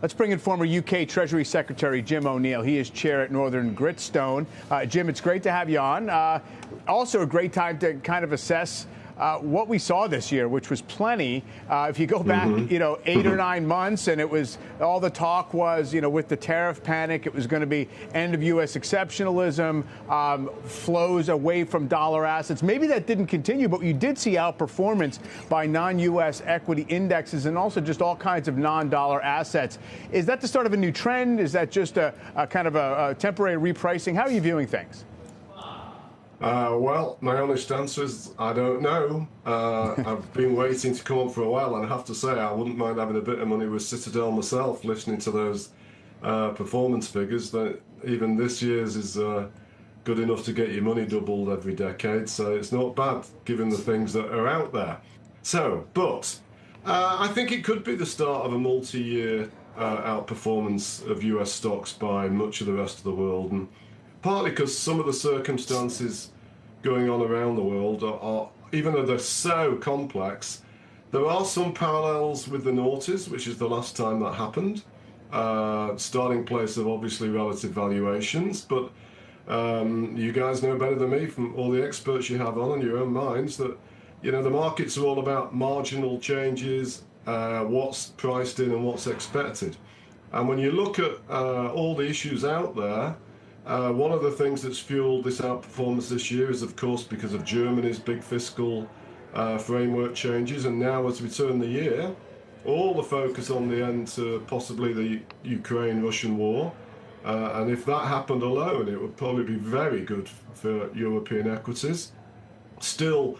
Let's bring in former UK Treasury Secretary Jim O'Neill. He is chair at Northern Gritstone. Jim, it's great to have you on. Also a great time to kind of assess what we saw this year, which was plenty. If you go back, 8 or 9 months, and it was all the talk was, with the tariff panic, it was going to be end of U.S. exceptionalism, flows away from dollar assets. Maybe that didn't continue, but you did see outperformance by non-U.S. equity indexes and also just all kinds of non-dollar assets. Is that the start of a new trend? Is that just a kind of a temporary repricing? How are you viewing things? Well, my honest answer is I don't know. I've been waiting to come up for a while, and I have to say I wouldn't mind having a bit of money with Citadel myself, listening to those performance figures. That even this year's is good enough to get your money doubled every decade, so it's not bad given the things that are out there. But I think it could be the start of a multi-year outperformance of US stocks by much of the rest of the world, and partly because some of the circumstances going on around the world are, even though they're so complex, there are some parallels with the noughties, which is the last time that happened. Starting place of obviously relative valuations, but you guys know better than me from all the experts you have on your own minds that, the markets are all about marginal changes, what's priced in and what's expected. And when you look at all the issues out there, one of the things that's fueled this outperformance this year is, of course, because of Germany's big fiscal framework changes. And now, as we turn the year, all the focus on the end to possibly the Ukraine-Russian war. And if that happened alone, it would probably be very good for European equities. Still,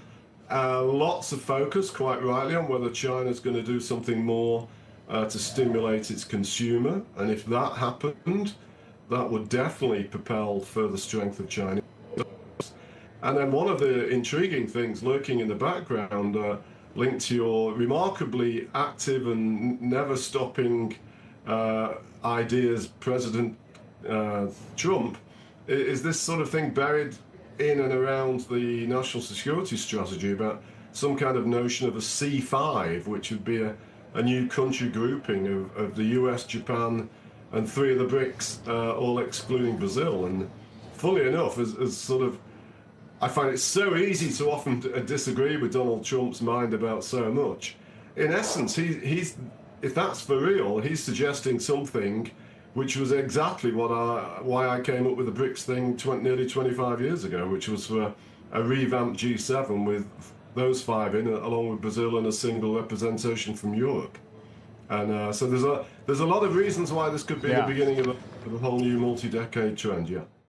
lots of focus, quite rightly, on whether China's going to do something more to stimulate its consumer. And if that happened, that would definitely propel further strength of China. And then one of the intriguing things lurking in the background, linked to your remarkably active and never-stopping ideas, President Trump, is this sort of thing buried in and around the national security strategy about some kind of notion of a C5, which would be a new country grouping of the US, Japan, and 3 of the BRICS, all excluding Brazil. And fully enough, as sort of, I find it so easy to often disagree with Donald Trump's mind about so much. In essence, he's if that's for real, he's suggesting something which was exactly why I came up with the BRICS thing nearly 25 years ago, which was for a revamped G7 with those 5 in, along with Brazil and a single representation from Europe. And so there's a lot of reasons why this could be the beginning of a whole new multi-decade trend, yeah.